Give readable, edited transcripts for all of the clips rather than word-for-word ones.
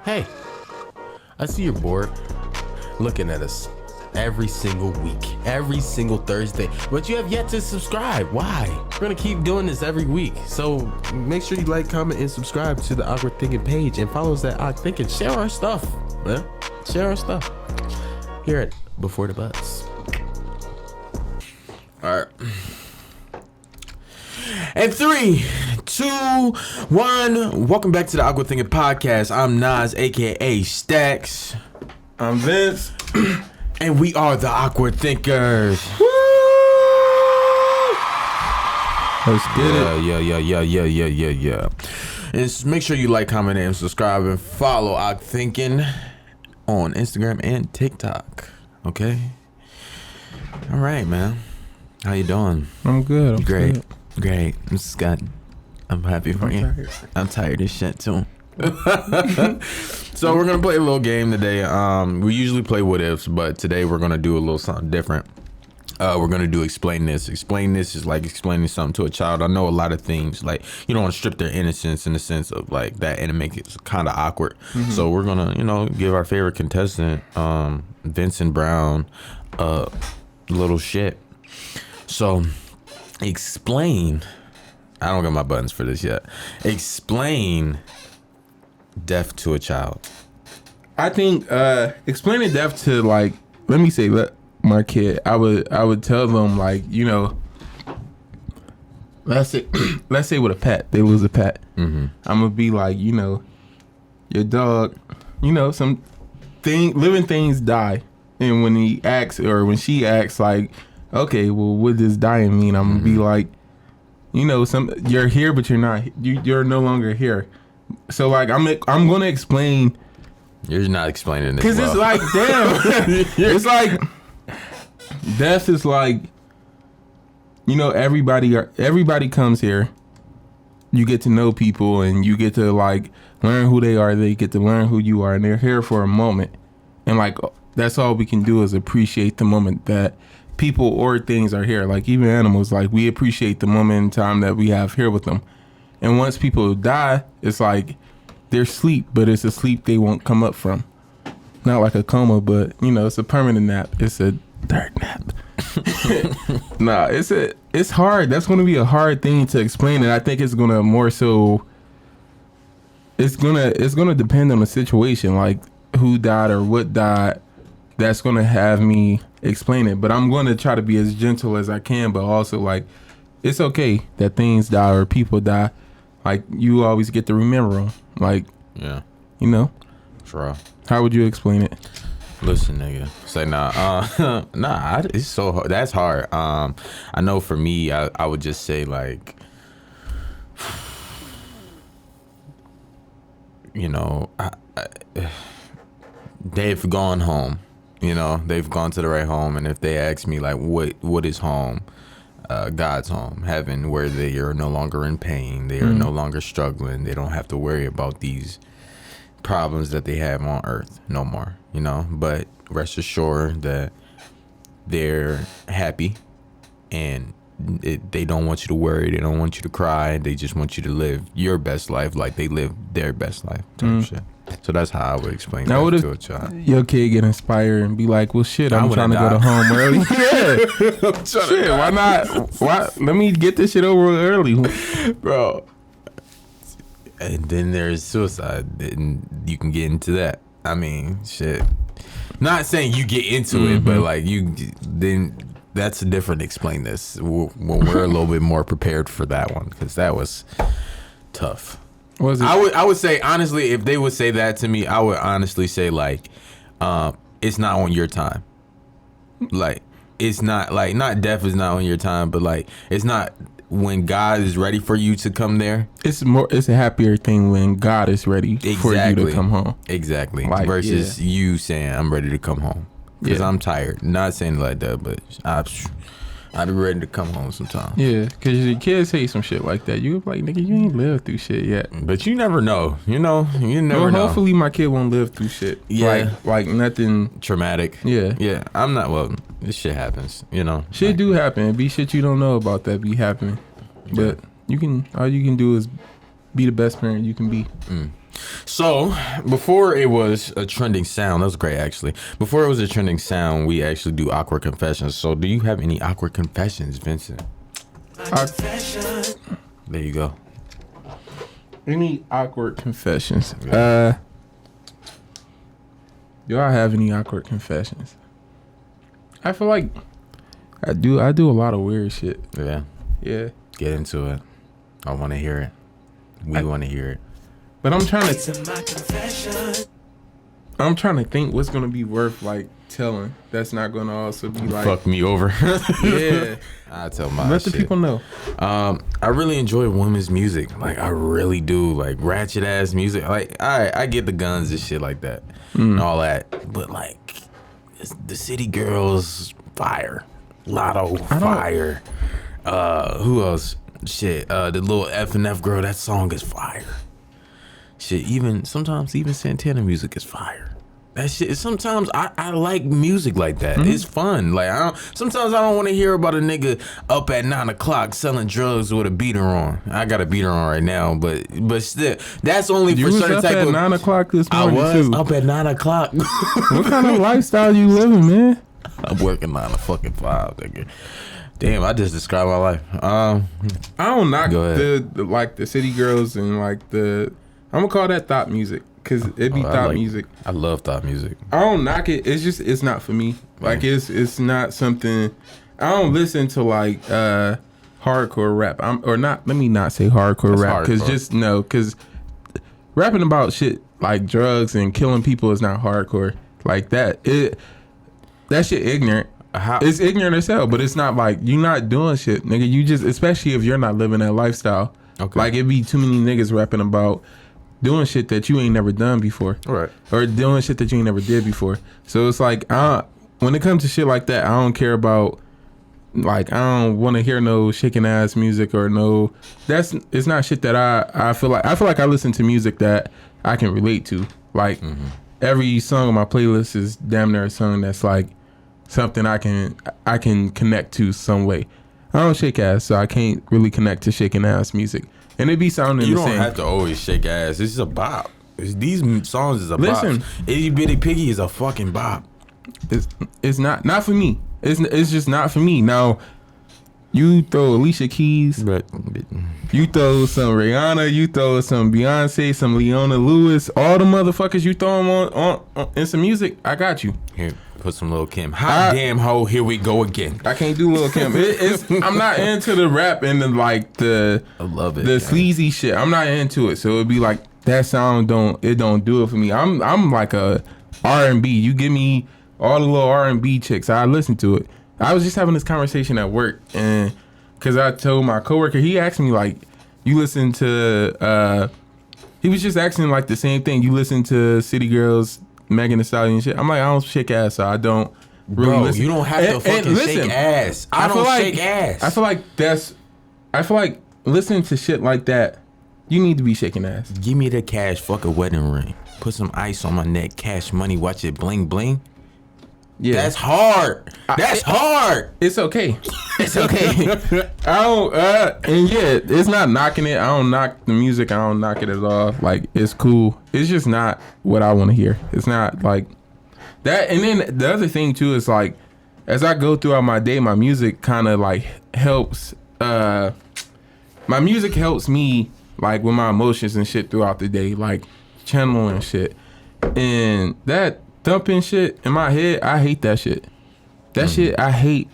Hey, I see you're bored looking at us every single week, every single Thursday, but you have yet to subscribe. Why? We're gonna keep doing this every week, so make sure you like, comment, and subscribe to the Awkward Thinking page and follow us at Awkward Thinking. Share our stuff, man. Share our stuff. Hear it before the buzz. All right. And 3, 2, 1. Welcome back to the Awkward Thinking podcast. I'm Nas, aka Stacks. I'm Vince. And we are the Awkward Thinkers. Woo! Let's get it. Yeah. And make sure you like, comment, and subscribe, and follow Awkward Thinking on Instagram and TikTok. Okay? All right, man. How you doing? I'm good. Great. I'm Scott. I'm happy for you. Tired. I'm tired of shit too. So we're gonna play a little game today. We usually play what ifs, but today we're gonna do a little something different. We're gonna do explain this. Explain this is like explaining something to a child. I know a lot of things, like you don't want to strip their innocence in the sense of like that and make it kind of awkward. Mm-hmm. So we're gonna, give our favorite contestant, Vincent Brown, a little shit. So explain. I don't got my buttons for this yet. Explain death to a child. I think explaining death to my kid, I would tell them let's say with a pet, they lose a pet. Mm-hmm. I'm gonna be like, your dog, some living things die, and when he acts or when she acts like, okay, well, what does dying mean? I'm gonna be like, you're here, but you're not. You're no longer here. So I'm gonna explain. You're not explaining this because it's like, damn. It's like death is like, everybody comes here. You get to know people, and you get to learn who they are. They get to learn who you are, and they're here for a moment. And that's all we can do is appreciate the moment that people or things are here. Like even animals, we appreciate the moment in time that we have here with them. And once people die, it's like they're asleep, but it's a sleep they won't come up from. Not like a coma, but it's a permanent nap. It's a dark nap. Nah, it's hard. That's going to be a hard thing to explain, and I think it's going to more so. It's gonna depend on the situation, like who died or what died. That's going to have me explain it, but I'm going to try to be as gentle as I can, but also it's okay that things die or people die. You always get to remember them. Yeah. Sure. How would you explain it? Listen, nigga. Say nah. It's so hard. That's hard. I know for me, I would just say they've gone home. They've gone to the right home, and if they ask me what is home, God's home, heaven, where they are no longer in pain, they are no longer struggling, they don't have to worry about these problems that they have on earth no more, but rest assured that they're happy, and they don't want you to worry, they don't want you to cry, they just want you to live your best life like they live their best life type shit. So that's how I would explain that to a child. Your kid get inspired and be like, well, shit, I'm trying to go to home early. Yeah. Shit, why not? Let me get this shit over early. Bro. And then there's suicide. And you can get into that. I mean, shit. Not saying you get into it, but then that's a different explain this. When we're a little bit more prepared for that one, because that was tough. Was it? I would say honestly, if they would say that to me, I would honestly say it's not on your time. It's not not death is not on your time, but it's not when God is ready for you to come there. It's a happier thing when God is ready for you to come home. Exactly. Versus you saying I'm ready to come home because I'm tired. Not saying like that, but I'd be ready to come home sometime. Yeah, because your kids say some shit like that. You like, nigga, you ain't lived through shit yet. But you never know. You never know. Hopefully my kid won't live through shit. Yeah. Like nothing. Traumatic. Yeah. Yeah. I'm not, this shit happens, Shit do happen. Be shit you don't know about that be happening. But all you can do is be the best parent you can be. So, before it was a trending sound, that was great actually. Before it was a trending sound, we actually do awkward confessions. So, do you have any awkward confessions, Vincent? There you go. Any awkward confessions? Do I have any awkward confessions? I feel like I do a lot of weird shit. Yeah. Yeah. Get into it. I want to hear it. We want to hear it. But I'm trying to think what's gonna be worth like telling. That's not gonna also be like Fuck me over. yeah. I tell my Let shit. the people know. I really enjoy women's music. Like I really do. Like ratchet ass music. Like I get the guns and shit like that and all that. But like the City Girls, fire. Lotto, fire. Who else? Shit. The little F&F girl. That song is fire. Shit. Sometimes Santana music is fire. That shit. Sometimes I like music like that. It's fun. Like sometimes I don't want to hear about a nigga up at 9 o'clock selling drugs with a beater on. I got a beater on right now, but still, that's only You for was certain up type at of. 9 o'clock this I morning was too. up at 9 o'clock. What kind of lifestyle you living, man? I'm working 9 to fucking 5, nigga. Damn, I just described my life. I don't knock Go ahead. the like the City Girls and like the I'm gonna call that thought music because it be thought music. I love thought music. I don't knock it. It's not for me. Like it's not something. I don't listen to like hardcore rap. Let me not say hardcore rap because rapping about shit like drugs and killing people is not hardcore like that. That shit ignorant. It's ignorant as hell, but it's not like you're not doing shit, nigga. You just, especially if you're not living that lifestyle. Okay. Like it be too many niggas rapping about doing shit that you ain't never done before. Right. Or doing shit that you ain't never did before. So it's like, when it comes to shit like that, I don't care about, like, I don't want to hear no shaking ass music or no, it's not shit that I feel like I listen to music that I can relate to. Like, every song on my playlist is damn near a song that's like something I can connect to some way. I don't shake ass, so I can't really connect to shaking ass music. And it be sounding the same. You don't have to always shake ass. This is a bop. These songs is a Listen. bop. Itty Bitty Piggy is a fucking bop. It's not for me. It's just not for me. Now, you throw Alicia Keys, you throw some Rihanna, you throw some Beyonce, some Leona Lewis, all the motherfuckers you throw them on in some music, I got you. Here, put some Lil Kim. Hot damn hoe, here we go again. I can't do Lil Kim. I'm not into the rap and I love it. The sleazy shit. I'm not into it. So it'd be like that sound don't do it for me. I'm like a R&B. You give me all the little R&B chicks, I listen to it. I was just having this conversation at work, and because I told my coworker, he asked me like, you listen to he was just asking like the same thing. You listen to City Girls, Megan Thee Stallion shit. I'm like, I don't shake ass, so I don't really listen. You don't have to fucking shake ass. I don't shake ass. I feel like listening to shit like that, you need to be shaking ass. Give me the cash, fuck a wedding ring. Put some ice on my neck, cash money, watch it bling bling. Yeah, that's hard. That's hard. It's okay. It's okay. I don't. And yeah, it's not knocking it. I don't knock the music. I don't knock it at all. Like it's cool. It's just not what I want to hear. It's not like that. And then the other thing too is like, as I go throughout my day, my music kind of like helps. My music helps me like with my emotions and shit throughout the day, like channeling shit, and that. Thumping shit in my head, I hate that shit. That shit, I hate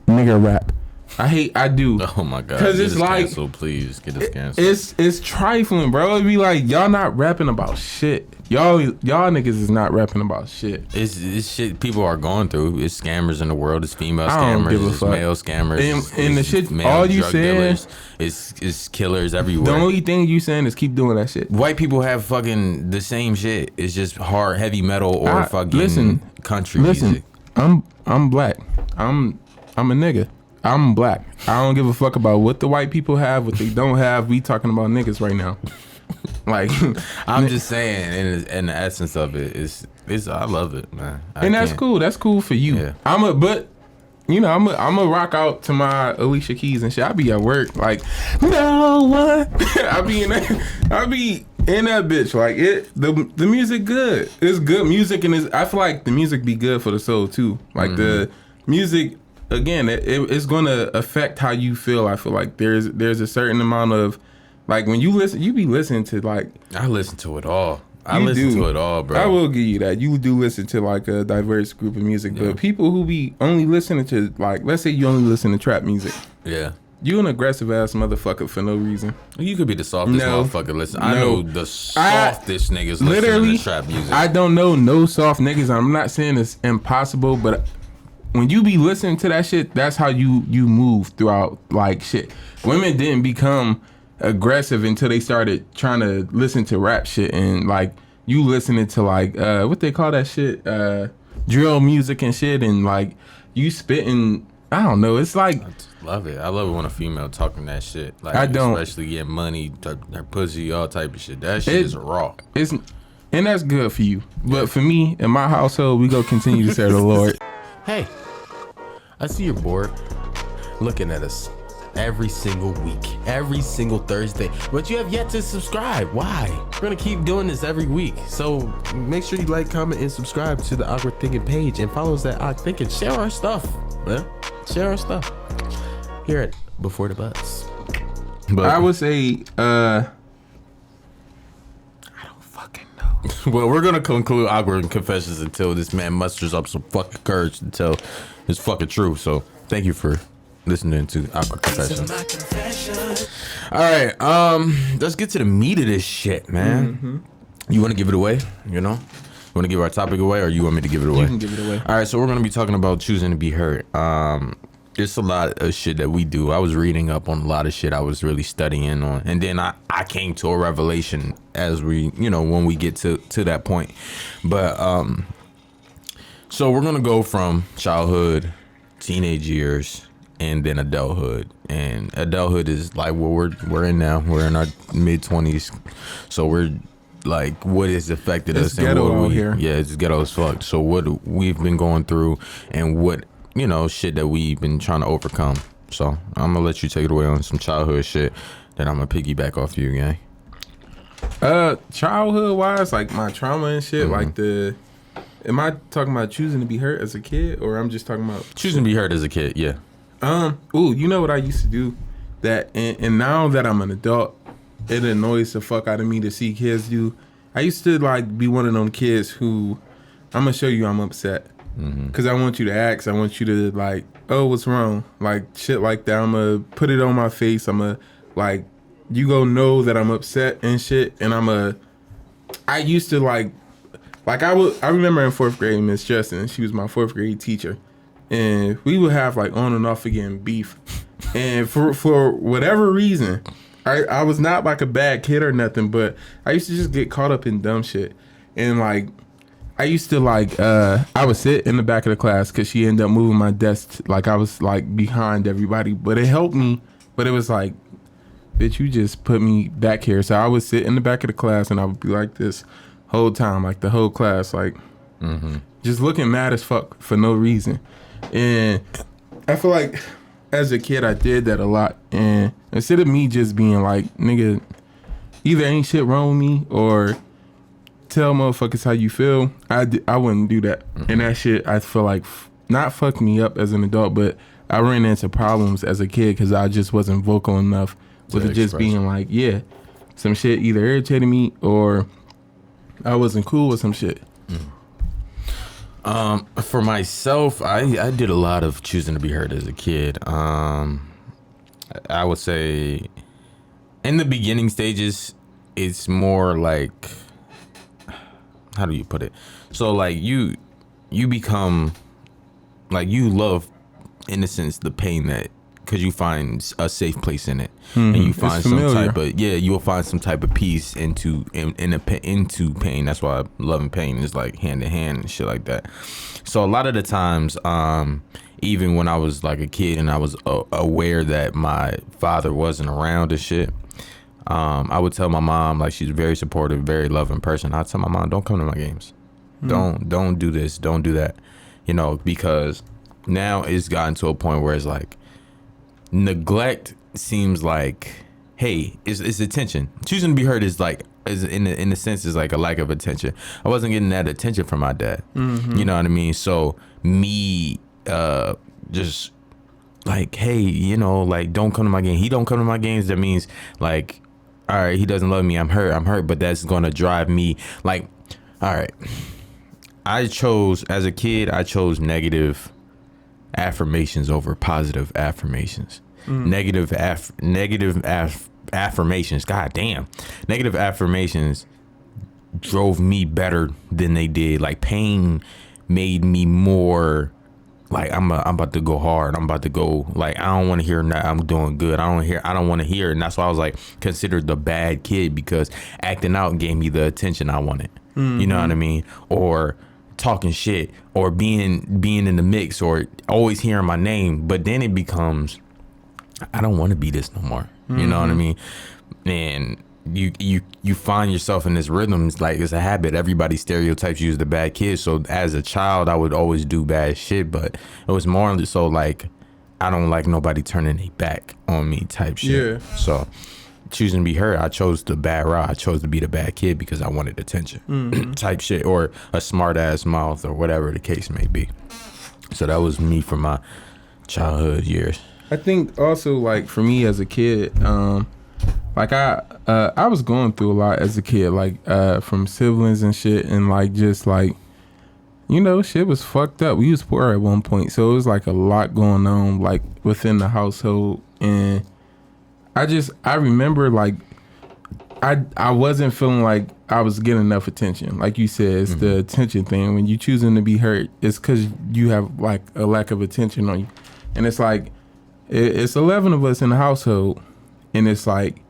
nigga rap. I do. Oh my god. Because it's like, canceled, please get us canceled. It's trifling, bro. It'd be like, y'all not rapping about shit. Y'all niggas is not rapping about shit. It's shit people are going through. It's scammers in the world. It's female I don't give a scammers. It's fuck. male scammers. And the shit, male all you drug saying, dealers. It's killers everywhere. the only thing you saying is keep doing that shit. White people have fucking the same shit. It's just hard, heavy metal or fucking country music. I'm black. I'm a nigga. I'm black. I don't give a fuck about what the white people have, what they don't have. We talking about niggas right now. Like I'm just saying, in the essence of it, it's I love it, man. That's cool. That's cool for you. Yeah. I'm a rock out to my Alicia Keys and shit. I be at work like no one. I be In that bitch, like the music good. It's good music, and I feel like the music be good for the soul too. Like the music, again, it's gonna affect how you feel. I feel like there's a certain amount of, like, when you listen, you be listening to, like, I listen to it all. I listen to it all, bro. I will give you that. You do listen to, like, a diverse group of music, but people who be only listening to, like, let's say you only listen to trap music. Yeah. You an aggressive ass motherfucker for no reason. You could be the softest motherfucker. Listen, I know the softest niggas literally, listening to trap music. I don't know no soft niggas. I'm not saying it's impossible, but when you be listening to that shit, that's how you move throughout, like, shit. Women didn't become aggressive until they started trying to listen to rap shit, and, like, you listening to, like, what they call that shit, drill music and shit, and, like, you spitting, I don't know, it's like, I just love it. I love it when a female talking that shit. Like, I don't, especially getting money, their pussy, all type of shit. That shit is raw. And that's good for you. But for me, in my household, we go continue to serve the Lord. Hey, I see you're bored looking at us every single week, every single Thursday, but you have yet to subscribe. Why? We're gonna keep doing this every week, so make sure you like, comment, and subscribe to the Awkward Thinking page, and follow us at Awkward Thinking. Share our stuff, man. Share our stuff. Hear it before the buzz. But I would say, I don't fucking know. Well, we're gonna conclude Awkward Confessions until this man musters up some fucking courage to tell his fucking truth. So thank you for listening to Awkward Confessions. All right, let's get to the meat of this shit, man. You want to give it away? You know, you want to give our topic away, or you want me to give it away? You can give it away. All right, so we're gonna be talking about choosing to be hurt. There's a lot of shit that we do. I was reading up on a lot of shit I was really studying on, and then I came to a revelation as we, you know, when we get to that point. But so we're gonna go from childhood, teenage years, and then adulthood. And adulthood is like what we're in now. We're in our mid-20s, so we're like, what has affected us and what here. Yeah, it's ghetto as fuck. So what we've been going through and what, you know, shit that we've been trying to overcome. So I'm gonna let you take it away on some childhood shit. Then I'm gonna piggyback off you, gang. Childhood wise, like my trauma and shit, like am I talking about choosing to be hurt as a kid, or I'm just talking about choosing to be hurt as a kid? Yeah. You know what I used to do, that and now that I'm an adult, it annoys the fuck out of me to see kids do. I used to, like, be one of them kids who, I'm gonna show you I'm upset. Cause I want you to ask. I want you to, like, oh, what's wrong? Like, shit like that. I'm gonna put it on my face. I'm gonna, like, you go know that I'm upset and shit. And I used to, like I remember in 4th grade, Miss Justin, she was my 4th grade teacher. And we would have, like, on and off again beef. And for whatever reason, I was not, like, a bad kid or nothing, but I used to just get caught up in dumb shit. And, like, I used to, like, I would sit in the back of the class because she ended up moving my desk. Like, I was, like, behind everybody. But it helped me. But it was like, bitch, you just put me back here. So I would sit in the back of the class and I would be like this whole time, like the whole class, like, just looking mad as fuck for no reason. And I feel like as a kid, I did that a lot. And instead of me just being like, nigga, either ain't shit wrong with me or tell motherfuckers how you feel, I wouldn't do that. And that shit, I feel like, not fucked me up as an adult, but I ran into problems as a kid because I just wasn't vocal enough with it just being like, yeah, some shit either irritated me or I wasn't cool with some shit. For myself, I did a lot of choosing to be hurt as a kid. I would say in the beginning stages, it's more like, how do you put it? So, like, you become, like, you love, in a sense, the pain that, because you find a safe place in it, and you find some type of, you'll find some type of peace into pain. That's why love and pain is like hand in hand and shit like that. So a lot of the times, even when I was like a kid and I was aware that my father wasn't around and shit, I would tell my mom, like, she's a very supportive, very loving person. I'd tell my mom, don't come to my games. Don't do this. Don't do that. You know, because now it's gotten to a point where it's like, neglect seems like, hey, it's attention. Choosing to be heard is like, is in the sense is like a lack of attention. I wasn't getting that attention from my dad. You know what I mean? So me just like, hey, you know, like, don't come to my game. He don't come to my games. That means like, all right, he doesn't love me. I'm hurt. But that's gonna drive me like, all right. As a kid, I chose negative affirmations over positive affirmations. Negative affirmations. God damn. Negative affirmations drove me better than they did. Like, pain made me more like, I'm about to go hard. I'm about to go, like, I don't want to hear that I'm doing good. I don't want to hear it. And that's why I was like considered the bad kid, because acting out gave me the attention I wanted. You know what I mean? Or talking shit, or being in the mix, or always hearing my name. But then it becomes, I don't want to be this no more. You know what I mean? And you find yourself in this rhythm. It's like, it's a habit. Everybody stereotypes you as the bad kid. So as a child, I would always do bad shit, but it was more so like, I don't like nobody turning their back on me type shit. Yeah. So choosing to be hurt, I chose the bad route. I chose to be the bad kid because I wanted attention type shit, or a smart ass mouth, or whatever the case may be. So that was me from my childhood years. I think also, like, for me as a kid, like I was going through a lot as a kid, like from siblings and shit, and like just like, you know, shit was fucked up. We was poor at one point, so it was like a lot going on like within the household. And I remember like I wasn't feeling like I was getting enough attention. Like you said, it's the attention thing. When you choosing to be hurt, it's because you have like a lack of attention on you. And it's like, it's 11 of us in the household, and it's like,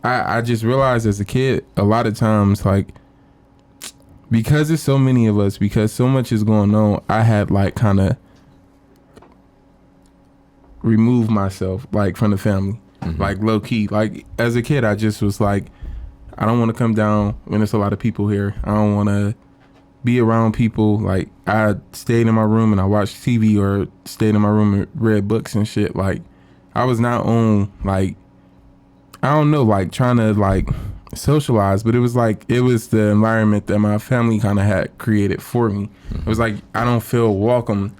I just realized as a kid, a lot of times, like, because there's so many of us, because so much is going on, I had like kind of removed myself like from the family, like low key. Like as a kid, I just was like, I don't want to come down when there's a lot of people here. I don't want to be around people. Like, I stayed in my room and I watched TV, or stayed in my room and read books and shit. Like, I was not on, like, I don't know, like trying to like socialize, but it was like, it was the environment that my family kind of had created for me. It was like, I don't feel welcome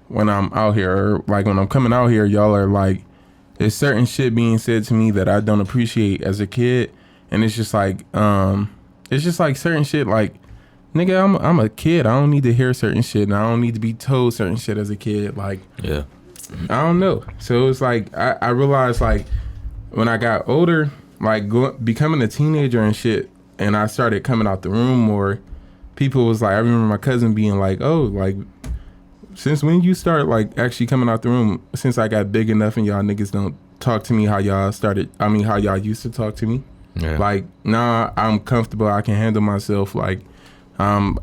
when I'm out here, or like when I'm coming out here, y'all are like, there's certain shit being said to me that I don't appreciate as a kid. And it's just like certain shit, like, nigga, I'm a kid. I don't need to hear certain shit, and I don't need to be told certain shit as a kid. Like, Yeah. I don't know. So it's like, I realized, like, when I got older, like becoming a teenager and shit, and I started coming out the room more, people was like, I remember my cousin being like, oh, like, since when you start like actually coming out the room? Since I got big enough and y'all niggas don't talk to me how y'all used to talk to me. Yeah. Like, nah, I'm comfortable. I can handle myself. Like, I'm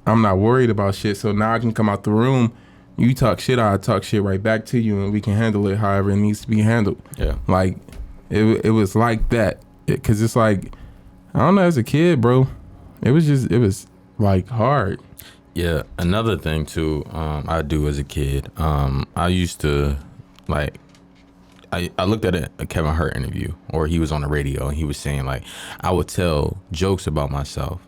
not worried about shit. So now I can come out the room. You talk shit, I talk shit right back to you, and we can handle it however it needs to be handled. Yeah. Like, it was like that. Cause it's like, I don't know, as a kid, bro, it was like hard. Yeah, another thing too, I do as a kid, I used to, like, I looked at a Kevin Hart interview, or he was on the radio, and he was saying, like, I would tell jokes about myself.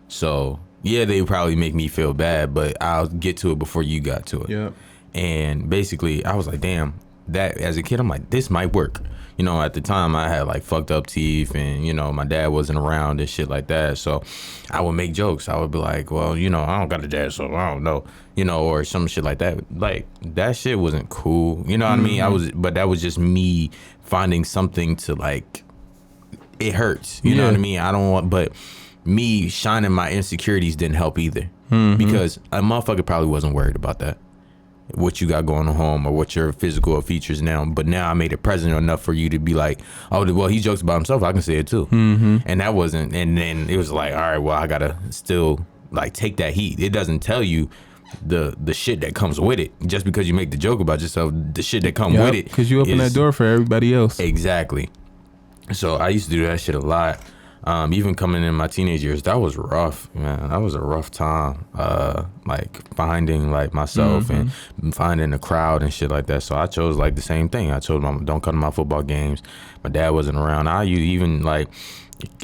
So, yeah, they probably make me feel bad, but I'll get to it before you got to it. Yeah. And basically, I was like, damn, that as a kid, I'm like, this might work. You know, at the time I had like fucked up teeth, and, you know, my dad wasn't around and shit like that. So I would make jokes. I would be like, well, you know, I don't got a dad, so I don't know, you know, or some shit like that. Like, that shit wasn't cool. You know what I mean? But that was just me finding something to, like, it hurts. You know what I mean? I don't want, but me shining my insecurities didn't help either. Because a motherfucker probably wasn't worried about that, what you got going on home, or what your physical features now. But now I made it present enough for you to be like, oh, well, he jokes about himself, I can say it too. And that wasn't, and then it was like, all right, well, I gotta still like take that heat. It doesn't tell you the shit that comes with it. Just because you make the joke about yourself, the shit that come with it, because you open that door for everybody else. Exactly. So I used to do that shit a lot. Even coming in my teenage years, that was rough, man. That was a rough time. Like finding like myself and finding a crowd and shit like that. So I chose like the same thing. I told mom, don't come to my football games. My dad wasn't around. I even like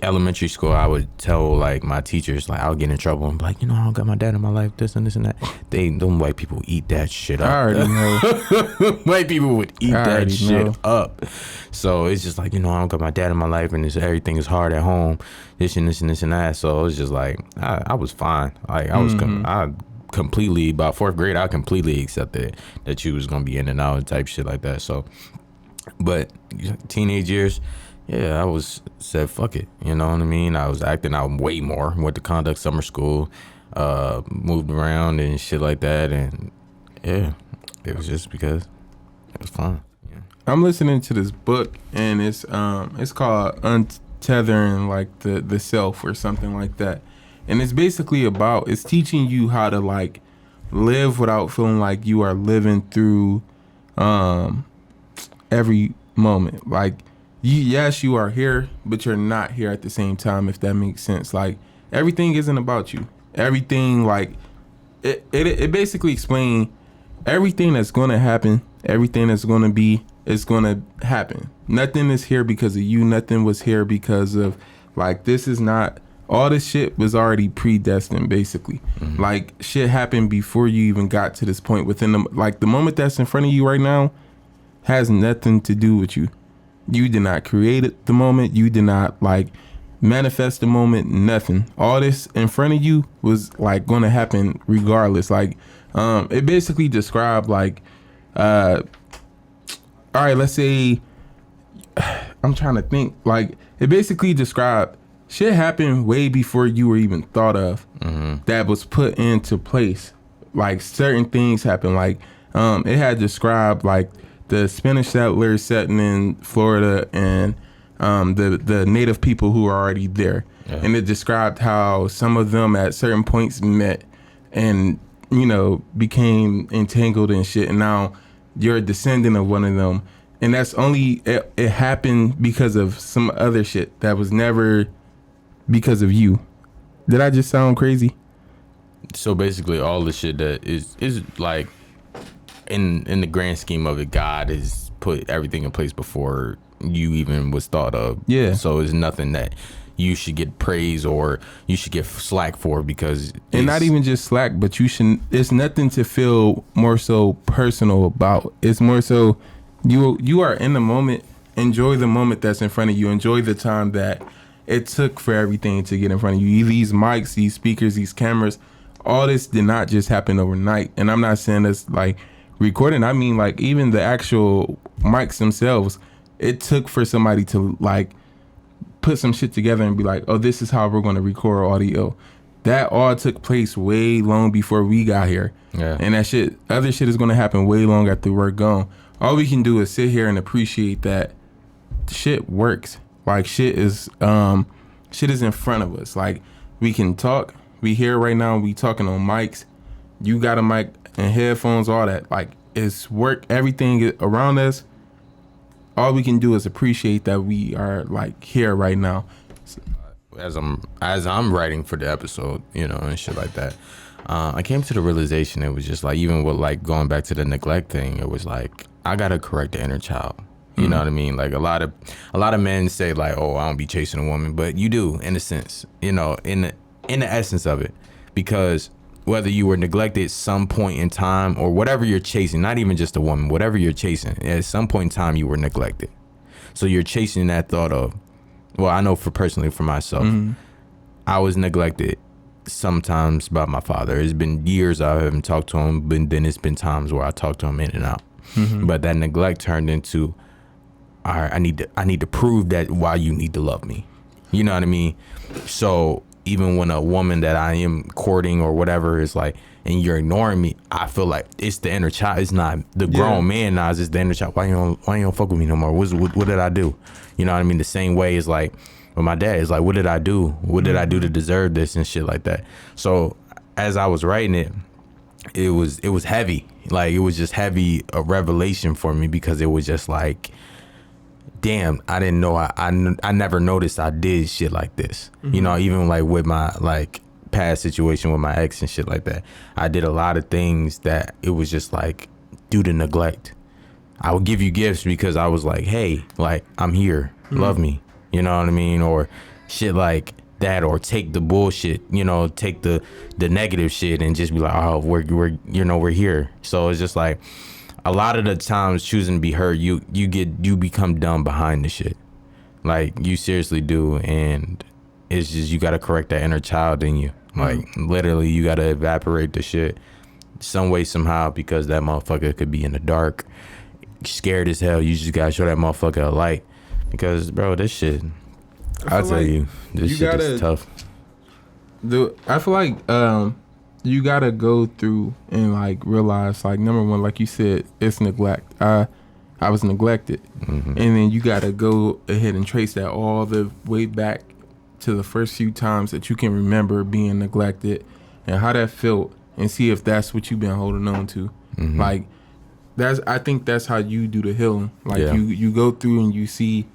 elementary school, I would tell like my teachers, like I would get in trouble and be like, I don't got my dad in my life, this and this and that. Them white people eat that shit up. I already know. White people would eat that already shit know. up. So it's just like, I don't got my dad in my life, and everything is hard at home, this and this and this and that. So it's just like I was fine. Like I was I completely, about fourth grade, I completely accepted that you was gonna be in and out and type shit like that. So, but teenage years, yeah, I was said fuck it. You know what I mean? I was acting out way more. Went to conduct summer school, moved around and shit like that, and yeah, it was just because it was fun. Yeah. I'm listening to this book, and it's called Untethering like the Self or something like that. And it's basically it's teaching you how to like live without feeling like you are living through every moment. Like yes, you are here, but you're not here at the same time, if that makes sense. Like everything isn't about you. Everything, like it basically explains everything that's gonna happen, everything that's gonna be, is gonna happen. Nothing is here because of you. Nothing was here because of, like, this is not, all this shit was already predestined, basically. Like, shit happened before you even got to this point. Within the moment that's in front of you right now has nothing to do with you. You did not create it, the moment. You did not, like, manifest the moment. Nothing. All this in front of you was, like, going to happen regardless. Like, it basically described, like, all right, let's say, I'm trying to think, like, it basically described shit happened way before you were even thought of, that was put into place. Like, certain things happened. Like, it had described, like, the Spanish settlers setting in Florida and the native people who were already there. Yeah. And it described how some of them at certain points met and, you know, became entangled and shit. And now you're a descendant of one of them. And that's only, it happened because of some other shit that was never because of you. Did I just sound crazy? So basically all the shit that is like, in the grand scheme of it, God has put everything in place before you even was thought of. Yeah. So it's nothing that you should get praise or you should get slack for, because and not even just slack, but you should, it's nothing to feel more so personal about. It's more so you are in the moment. Enjoy the moment that's in front of you. Enjoy the time that it took for everything to get in front of you. These mics, these speakers, these cameras, all this did not just happen overnight. And I'm not saying this like recording. I mean, like, even the actual mics themselves, it took for somebody to, like, put some shit together and be like, oh, this is how we're going to record audio. That all took place way long before we got here. Yeah. And that shit, other shit is going to happen way long after we're gone. All we can do is sit here and appreciate that shit works. Like, shit is in front of us. Like, we can talk. We here right now. We talking on mics. You got a mic and headphones, all that. Like, it's work. Everything around us. All we can do is appreciate that we are, like, here right now. As I'm writing for the episode, you know, and shit like that, I came to the realization, it was just like, even with, like, going back to the neglect thing, it was like, I gotta correct the inner child. You know what I mean? Like, a lot of men say, like, oh, I don't be chasing a woman, but you do, in a sense, you know, in the essence of it, because whether you were neglected some point in time or whatever you're chasing, not even just a woman, whatever you're chasing, at some point in time you were neglected. So you're chasing that thought of, well, I know personally for myself, I was neglected sometimes by my father. It's been years I haven't talked to him, but then it's been times where I talked to him in and out. But that neglect turned into, all right, I need to prove that why you need to love me. You know what I mean? So even when a woman that I am courting or whatever is like, and you're ignoring me, I feel like it's the inner child. It's not the grown man now. It's the inner child. Why you don't fuck with me no more? What did I do? You know what I mean? The same way is like with my dad. It's like, what did I do? What did I do to deserve this and shit like that? So as I was writing it, it was heavy. Like, it was just heavy, a revelation for me, because it was just like, damn, I didn't know, I never noticed I did shit like this. You know, even like with my, like, past situation with my ex and shit like that, I did a lot of things that it was just like, due to neglect. I would give you gifts because I was like, hey, like, I'm here, love me, you know what I mean? Or shit like that, or take the bullshit, you know, take the negative shit and just be like, oh, we're here. So it's just like a lot of the times choosing to be hurt, you become dumb behind the shit. Like, you seriously do. And it's just, you got to correct that inner child in you. Like, literally, you got to evaporate the shit some way, somehow, because that motherfucker could be in the dark, scared as hell. You just got to show that motherfucker a light. Because, bro, this shit, I'll tell you, this shit is tough. I feel like you gotta go through and like realize, like, number one, like you said, it's neglect. I was neglected, and then you gotta go ahead and trace that all the way back to the first few times that you can remember being neglected and how that felt, and see if that's what you've been holding on to. Like, I think that's how you do the healing. Like, you go through and you see,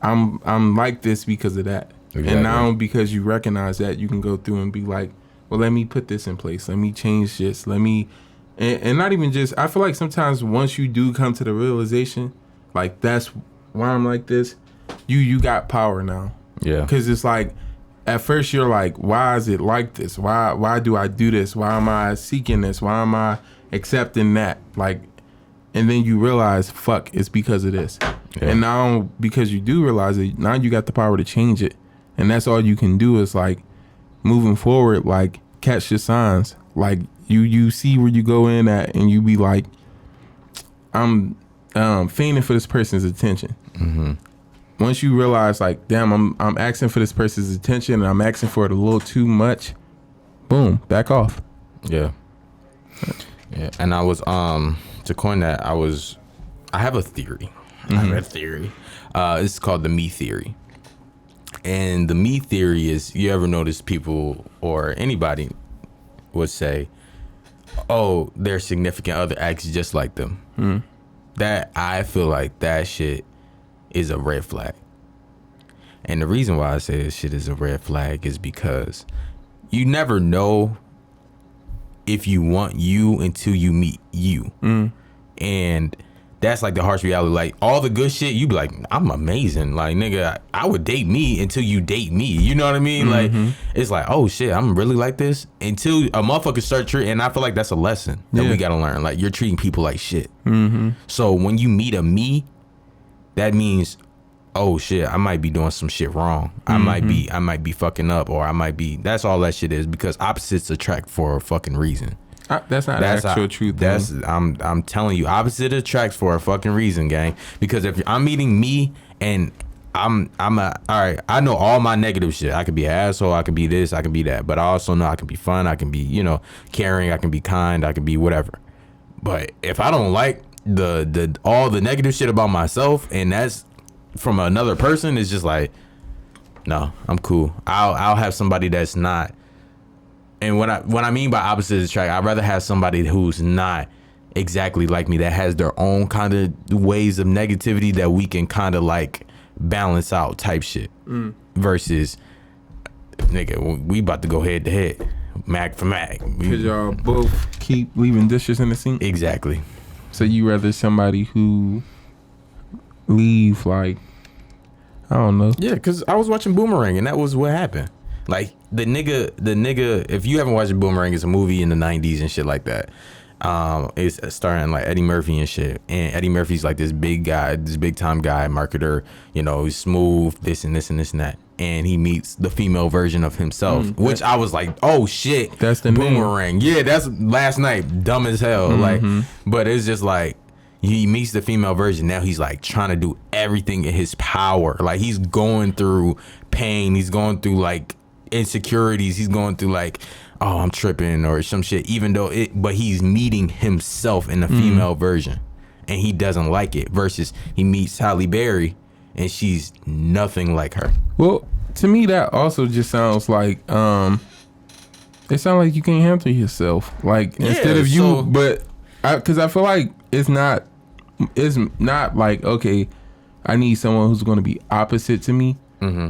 I'm like this because of that. Exactly. And now, because you recognize that, you can go through and be like, well, let me put this in place. Let me change this. Let me, and not even just, I feel like sometimes once you do come to the realization, like, that's why I'm like this, you got power now. Yeah. Because it's like, at first you're like, why is it like this? Why do I do this? Why am I seeking this? Why am I accepting that? Like, and then you realize, fuck, it's because of this. Yeah. And now, because you do realize it, now you got the power to change it. And that's all you can do is, like, moving forward, like, catch your signs. Like, you see where you go in at, and you be like, I'm fiending for this person's attention. Once you realize, like, damn, I'm asking for this person's attention, and I'm asking for it a little too much, boom, back off. Yeah. And I was to coin that, I have a theory. I have a theory. It's called the me theory. And the me theory is, you ever notice people or anybody would say, oh, their significant other acts just like them. That, I feel like that shit is a red flag. And the reason why I say this shit is a red flag is because you never know if you want you until you meet you. And that's like the harsh reality. Like, all the good shit, you be like, I'm amazing. Like, nigga, I would date me until you date me. You know what I mean? Like, it's like, oh shit, I'm really like this until a motherfucker start treating. And I feel like that's a lesson that we gotta learn. Like, you're treating people like shit. So when you meet a me, that means, oh shit, I might be doing some shit wrong. I might be fucking up, or I might be. That's all that shit is, because opposites attract for a fucking reason. That's not actual truth. I'm telling you, opposite attracts for a fucking reason, gang. Because if I'm meeting me and all right, I know all my negative shit. I could be an asshole, I could be this, I could be that, but I also know I can be fun, I can be, you know, caring, I can be kind, I can be whatever. But if I don't like the all the negative shit about myself, and that's from another person, it's just like, no, I'm cool. I'll have somebody that's not. And what I mean by opposite attract, I'd rather have somebody who's not exactly like me, that has their own kind of ways of negativity that we can kind of like balance out type shit. Versus, nigga, we about to go head to head, Mac for Mac. Because y'all both keep leaving dishes in the sink? Exactly. So you rather somebody who leave, like, I don't know. Yeah, because I was watching Boomerang, and that was what happened. Like, the nigga, if you haven't watched Boomerang, it's a movie in the 90s and shit like that. It's starring like Eddie Murphy and shit. And Eddie Murphy's like this big guy, this big time guy, marketer, you know, he's smooth, this and this and this and that. And he meets the female version of himself, which I was like, oh shit, that's the Boomerang. Yeah, that's last night, dumb as hell. Like, but it's just like, he meets the female version. Now he's like trying to do everything in his power. Like, he's going through pain. He's going through like insecurities. He's going through like, oh, I'm tripping or some shit, even though but he's meeting himself in the female version, and he doesn't like it. Versus he meets Halle Berry, and she's nothing like her. Well, to me, that also just sounds like it sounds like you can't handle yourself. Like, instead of you, but because I feel like it's not like, okay, I need someone who's going to be opposite to me.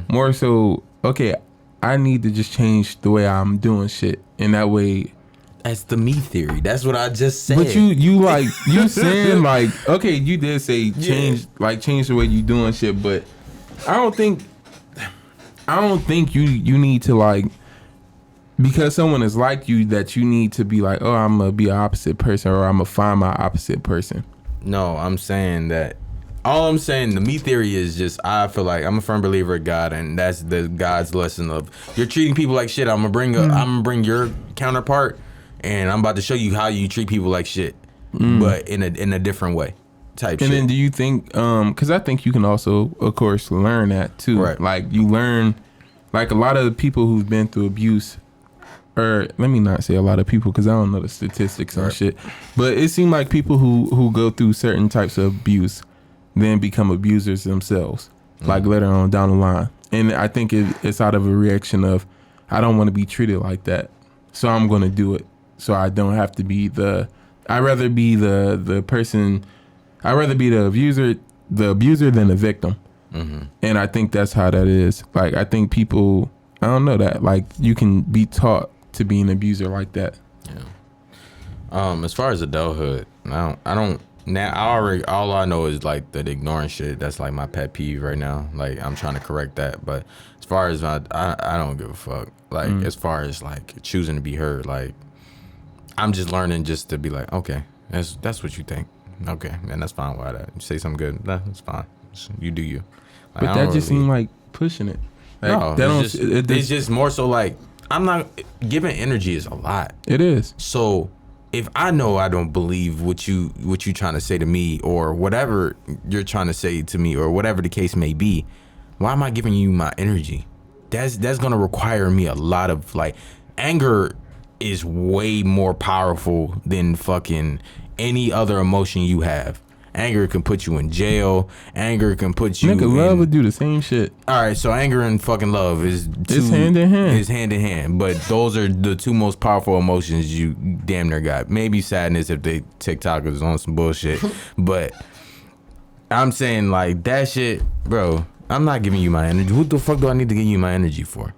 More so, okay, I need to just change the way I'm doing shit, and that way. That's the me theory. That's what I just said. But you like, you saying like, okay, you did say change the way you doing shit, but I don't think I don't think you need to like, because someone is like you, that you need to be like, oh, I'm gonna be an opposite person, or I'm gonna find my opposite person. No, I'm saying that. All I'm saying, the me theory is just, I feel like I'm a firm believer of God, and that's the God's lesson of, you're treating people like shit. I'm gonna bring your counterpart, and I'm about to show you how you treat people like shit, but in a different way, type shit. And then do you think, because I think you can also, of course, learn that too. Right. Like you learn, like a lot of the people who've been through abuse, or let me not say a lot of people because I don't know the statistics on shit, but it seemed like people who go through certain types of abuse then become abusers themselves, like later on down the line. And I think it's out of a reaction of, I don't want to be treated like that, so I'm going to do it. So I don't have to be I'd rather be the person, I'd rather be the abuser than the victim. And I think that's how that is. Like, I think people, I don't know that, like, you can be taught to be an abuser like that. Yeah. As far as adulthood, I don't now. All I know is like that ignoring shit. That's like my pet peeve right now. Like, I'm trying to correct that. But as far as I don't give a fuck. Like, as far as like choosing to be heard, like, I'm just learning just to be like, okay, that's what you think. Okay, and that's fine. Why that? You say something good, that's fine. You do you. Like, But that just seemed like pushing it. Like, no, that it's just more so like, I'm not giving energy is a lot. It is. So if I know I don't believe what you trying to say to me, or whatever you're trying to say to me, or whatever the case may be, why am I giving you my energy? That's gonna require me a lot of, like, anger is way more powerful than fucking any other emotion you have. Anger can put you in jail. Anger can put you Nigga, love would do the same shit. All right, so anger and fucking love is hand in hand. Is hand in hand, but those are the two most powerful emotions you damn near got. Maybe sadness if they TikTokers on some bullshit, but I'm saying, like, that shit, bro. I'm not giving you my energy. What the fuck do I need to give you my energy for?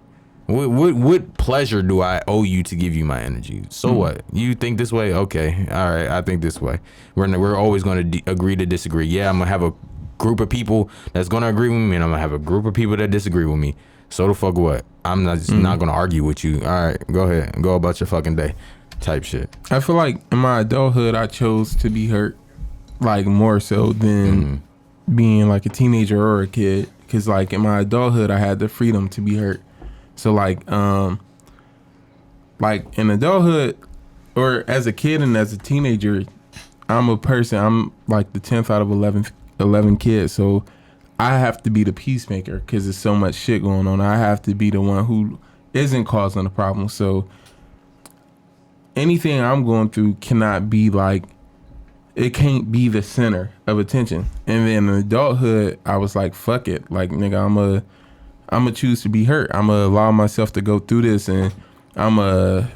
What pleasure do I owe you to give you my energy? So what? You think this way? Okay, all right. I think this way. We're always going to agree to disagree. Yeah, I'm gonna have a group of people that's gonna agree with me, and I'm gonna have a group of people that disagree with me. So the fuck what? I'm not gonna argue with you. All right, go ahead, go about your fucking day, type shit. I feel like in my adulthood, I chose to be hurt, like, more so than being like a teenager or a kid. Because like in my adulthood, I had the freedom to be hurt. So like in adulthood, or as a kid and as a teenager, I'm like the 10th out of 11 kids. So I have to be the peacemaker because there's so much shit going on. I have to be the one who isn't causing the problem. So anything I'm going through cannot be like, it can't be the center of attention. And then in adulthood, I was like, fuck it. Like, nigga, I'm gonna choose to be hurt. I'm gonna allow myself to go through this, and I'm gonna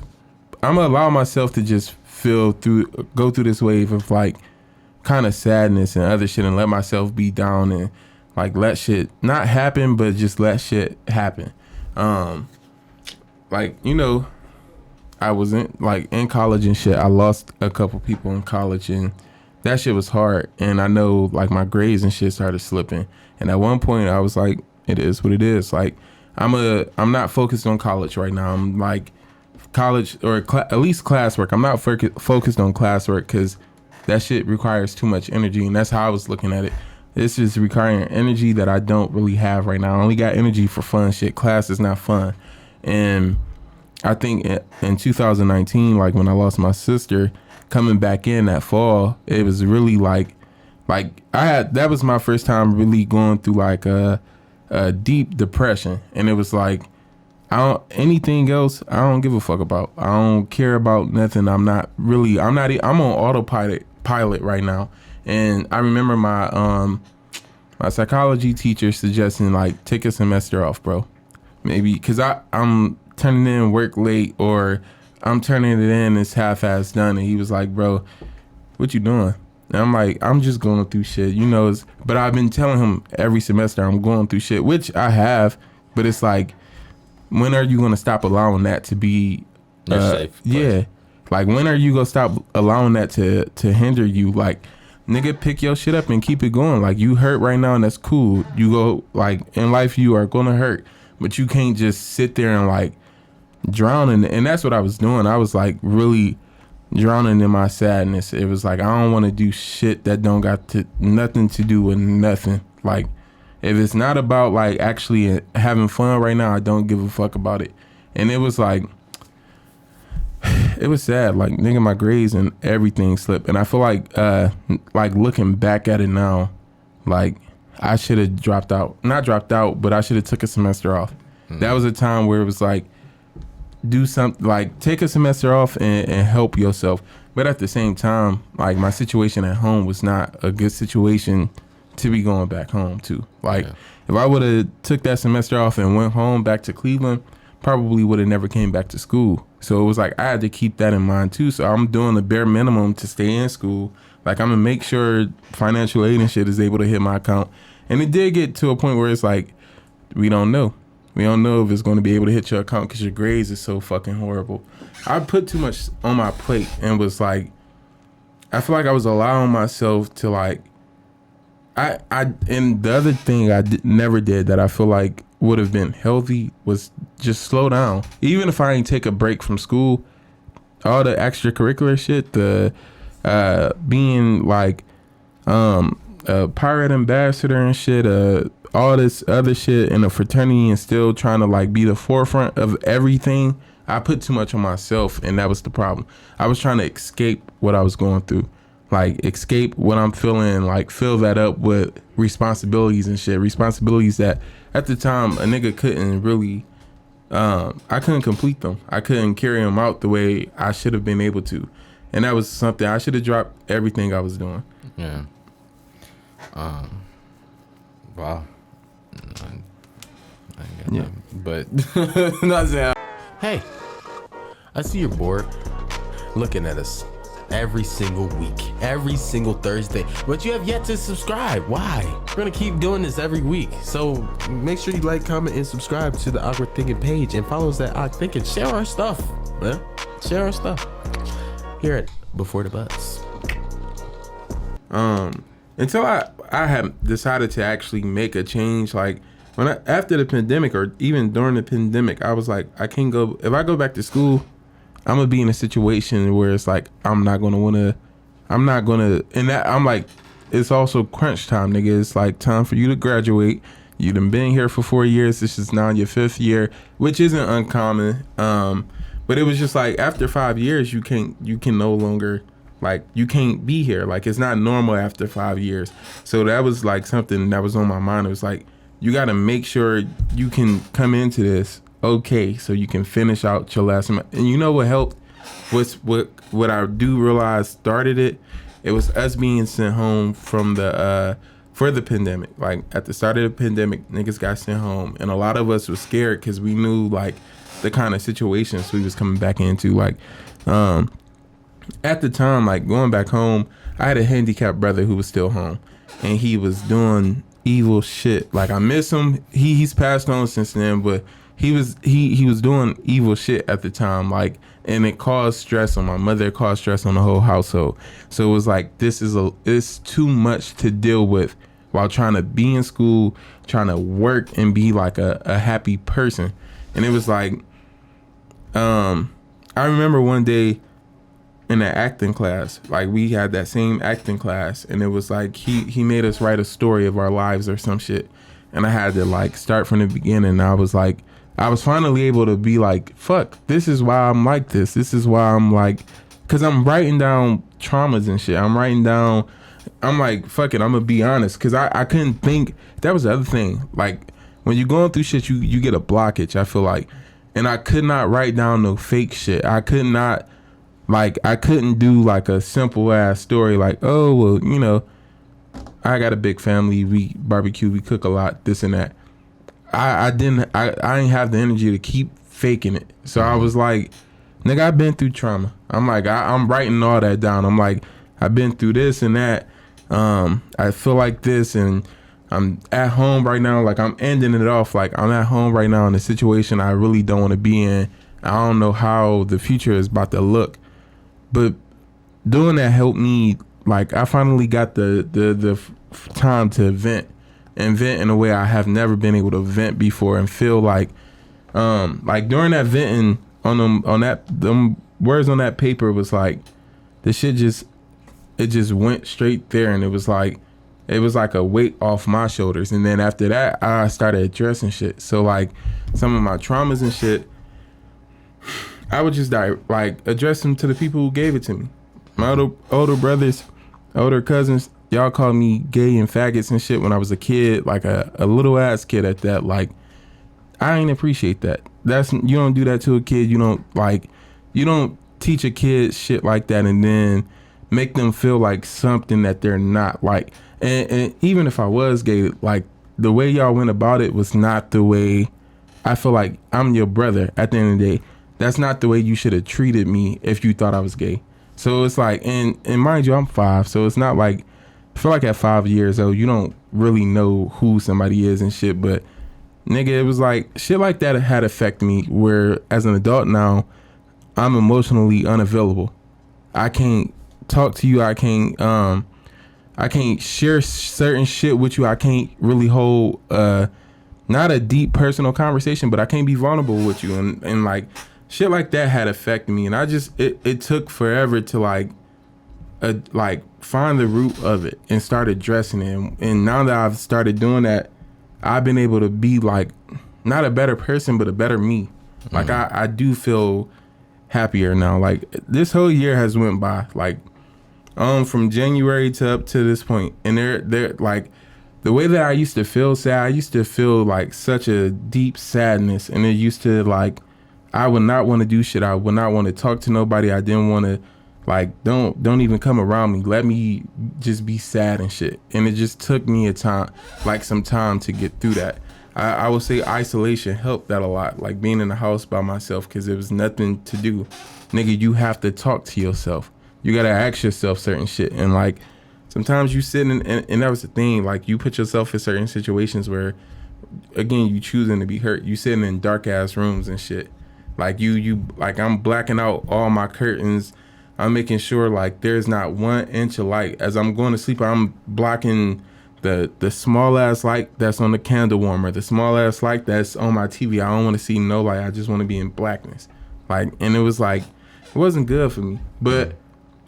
allow myself to just go through this wave of like kind of sadness and other shit, and let myself be down, and like let shit not happen, but just let shit happen. Like, you know, I was in college and shit. I lost a couple people in college, and that shit was hard. And I know, like, my grades and shit started slipping. And at one point I was like, it is what it is. Like, I'm not focused on college right now. I'm like college, or at least classwork. I'm not focused on classwork because that shit requires too much energy. And that's how I was looking at it. This is requiring energy that I don't really have right now. I only got energy for fun shit. Class is not fun. And I think in 2019, like when I lost my sister, coming back in that fall, it was really like that was my first time really going through like a deep depression. And it was like, anything else I don't give a fuck about. I don't care about nothing. I'm on autopilot right now. And I remember my psychology teacher suggesting, like, take a semester off, bro. Maybe because I'm turning in work late, or I'm turning it in, it's half-ass done. And he was like, bro, what you doing? And I'm like, I'm just going through shit, you know. But I've been telling him every semester I'm going through shit, which I have. But it's like, when are you going to stop allowing that to be safe place? Yeah. Like, when are you going to stop allowing that to hinder you? Like, nigga, pick your shit up and keep it going. Like, you hurt right now, and that's cool. You go, like, in life, you are going to hurt. but you can't just sit there and like drown in it. And that's what I was doing. I was like really drowning in my sadness. It was like I don't want to do shit that don't got to nothing to do with nothing. Like if it's not about like actually having fun right now, I don't give a fuck about it. And it was like, it was sad. Like nigga, my grades and everything slipped. And I feel like looking back at it now, like I should have not dropped out, but I should have took a semester off. That was a time where it was like, do something, like take a semester off and help yourself. But at the same time, like my situation at home was not a good situation to be going back home to. Like if I would have took that semester off and went home back to Cleveland, probably would have never came back to school. So it was like I had to keep that in mind too. So I'm doing the bare minimum to stay in school. Like I'm gonna make sure financial aid and shit is able to hit my account. And it did get to a point where it's like, we don't know. We don't know if it's going to be able to hit your account because your grades is so fucking horrible. I put too much on my plate and was like, I feel like I was allowing myself to like, and the other thing I never did that I feel like would have been healthy was just slow down. Even if I ain't take a break from school, all the extracurricular shit, the being like a pirate ambassador and shit, all this other shit in a fraternity and still trying to like be the forefront of everything. I put too much on myself, and that was the problem. I was trying to escape what I was going through, like escape what I'm feeling, like fill that up with responsibilities and shit. Responsibilities that at the time a nigga couldn't really, I couldn't complete them. I couldn't carry them out the way I should have been able to. And that was something I should have dropped everything I was doing. Yeah. Wow. Yeah. But not saying. Hey, I see you're bored looking at us every single week, every single Thursday, but you have yet to subscribe. Why? We're gonna keep doing this every week. So make sure you like, comment, and subscribe to the Awkward Thinking page and follow us at Awkward Thinking. Share our stuff, man. Share our stuff. Hear it before the buzz. Until I have decided to actually make a change, like after the pandemic or even during the pandemic, I was like, I can't go. If I go back to school, I'm gonna be in a situation where it's like and that I'm like, it's also crunch time, nigga. It's like time for you to graduate. You done been here for 4 years. This is now your 5th year, which isn't uncommon. But it was just like after 5 years, you can no longer. Like, you can't be here. Like, it's not normal after 5 years. So that was, like, something that was on my mind. It was like, you got to make sure you can come into this okay so you can finish out your last semester. And you know what helped? What I do realize started it? It was us being sent home from for the pandemic. Like, at the start of the pandemic, niggas got sent home. And a lot of us was scared because we knew, like, the kind of situations we was coming back into. Like, at the time, like going back home, I had a handicapped brother who was still home, and he was doing evil shit. Like I miss him. He's passed on since then, but he was doing evil shit at the time. Like, and it caused stress on my mother. It caused stress on the whole household. So it was like it's too much to deal with while trying to be in school, trying to work and be like a happy person. And it was like, I remember one day in the acting class, like we had that same acting class, and it was like he made us write a story of our lives or some shit, and I had to like start from the beginning. I was finally able to be like, fuck, this is why I'm like this. This is why I'm like, because I'm writing down traumas and shit. I'm like, fuck it, I'm gonna be honest, because I couldn't think. That was the other thing. Like when you're going through shit, you get a blockage, I feel like, and I could not write down no fake shit. I couldn't do like a simple ass story like, oh, well, you know, I got a big family, we barbecue, we cook a lot, this and that. I didn't have the energy to keep faking it. So I was like, nigga, I've been through trauma. I'm like, I'm writing all that down. I'm like, I've been through this and that. I feel like this, and I'm at home right now. Like, I'm ending it off. Like, I'm at home right now in a situation I really don't want to be in. I don't know how the future is about to look. But doing that helped me. Like, I finally got the time to vent. and vent in a way I have never been able to vent before, and feel like during that venting them words on that paper was like, the shit just went straight there, and it was like a weight off my shoulders. And then after that, I started addressing shit. So like some of my traumas and shit, I would just address them to the people who gave it to me. My older brothers, older cousins, y'all called me gay and faggots and shit when I was a kid, like a little ass kid at that. Like, I ain't appreciate that. You don't do that to a kid. You don't teach a kid shit like that and then make them feel like something that they're not. Like, and even if I was gay, like, the way y'all went about it was not the way I feel like I'm your brother at the end of the day. That's not the way you should have treated me if you thought I was gay. So it's like, and mind you, I'm 5, so it's not like, I feel like at 5 years old, you don't really know who somebody is and shit, but nigga, it was like, shit like that had affected me, where as an adult now, I'm emotionally unavailable. I can't talk to you, I can't share certain shit with you, I can't really hold, not a deep personal conversation, but I can't be vulnerable with you, and like, shit like that had affected me, and I just it took forever to like find the root of it and start addressing it. And now that I've started doing that, I've been able to be like not a better person, but a better me. Like I do feel happier now. Like this whole year has went by, like from January to up to this point, and they're like, the way that I used to feel sad, I used to feel like such a deep sadness, and it used to like, I would not want to do shit. I would not want to talk to nobody. I didn't want to, like, don't even come around me. Let me just be sad and shit. And it just took me some time to get through that. I would say isolation helped that a lot. Like being in the house by myself, because there was nothing to do. Nigga, you have to talk to yourself. You got to ask yourself certain shit. And like, sometimes you sit and that was the thing. Like you put yourself in certain situations where, again, you choosing to be hurt. You sitting in dark ass rooms and shit. Like you like, I'm blacking out all my curtains. I'm making sure like there's not 1 inch of light. As I'm going to sleep, I'm blocking the small ass light that's on the candle warmer, the small ass light that's on my TV. I don't want to see no light. I just want to be in blackness. Like, and it was like, it wasn't good for me. But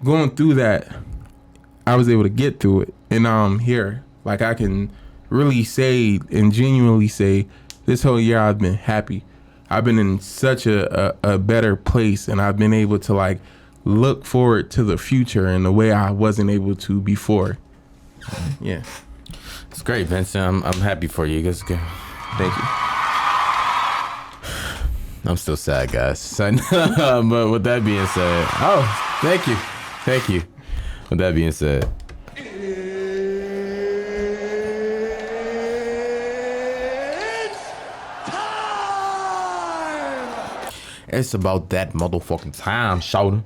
going through that, I was able to get through it. And now I'm here. Like I can really say and genuinely say, this whole year I've been happy. I've been in such a better place, and I've been able to like look forward to the future in a way I wasn't able to before. Yeah, it's great, Vincent. I'm happy for you. That's good. Thank you. I'm still sad, guys. But with that being said, thank you. With that being said, it's about that motherfucking time, shouter,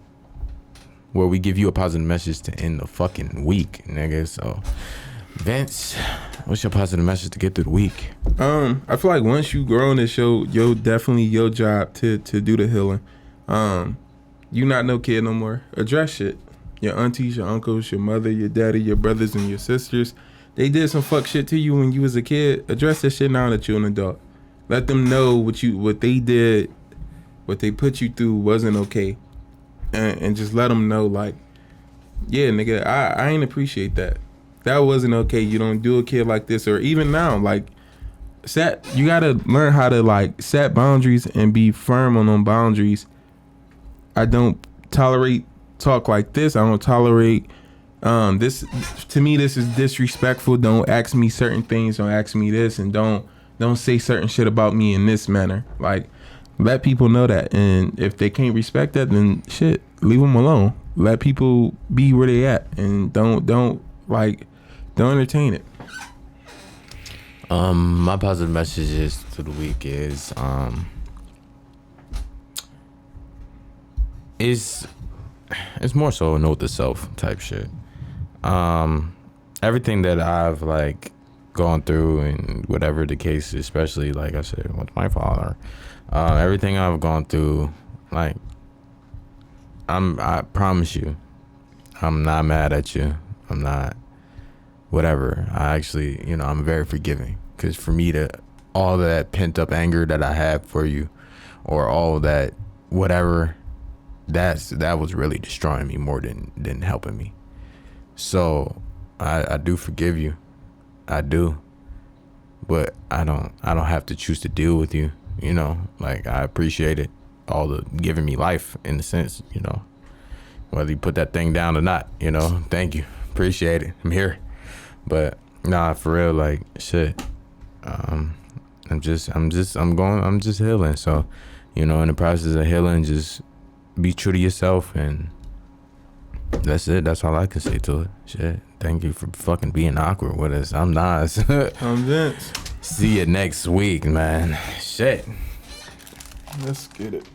where we give you a positive message to end the fucking week, nigga. So, Vince, what's your positive message to get through the week? I feel like once you grow in this show, definitely your job to do the healing. You not no kid no more. Address shit. Your aunties, your uncles, your mother, your daddy, your brothers, and your sisters, they did some fuck shit to you when you was a kid. Address that shit now that you're an adult. Let them know what they did. What they put you through wasn't okay, and just let them know, like, yeah, nigga, I ain't appreciate that. That wasn't okay. You don't do a kid like this, or even now, like, you gotta learn how to like set boundaries and be firm on them boundaries. I don't tolerate talk like this. I don't tolerate this. To me, this is disrespectful. Don't ask me certain things. Don't ask me this, and don't say certain shit about me in this manner. Like, let people know that, and if they can't respect that, then shit, leave them alone. Let people be where they at, and don't entertain it. My positive messages to the week is it's more so a note to self type shit. Everything that I've like gone through, and whatever the case, especially like I said with my father. Everything I've gone through, like, I promise you, I'm not mad at you. I'm not whatever. I actually, you know, I'm very forgiving, because for me to, all that pent up anger that I have for you, or all that whatever, that was really destroying me more than helping me. So I do forgive you. I do. But I don't have to choose to deal with you, you know. Like, I appreciate it, all the giving me life, in a sense, you know, whether you put that thing down or not, you know. Thank you, appreciate it, I'm here. But nah, for real, like, shit, I'm just healing. So, you know, in the process of healing, just be true to yourself, and that's it. That's all I can say to it. Shit. Thank you for fucking being awkward with us. I'm Nas. I'm Vince. See you next week, man. Shit. Let's get it.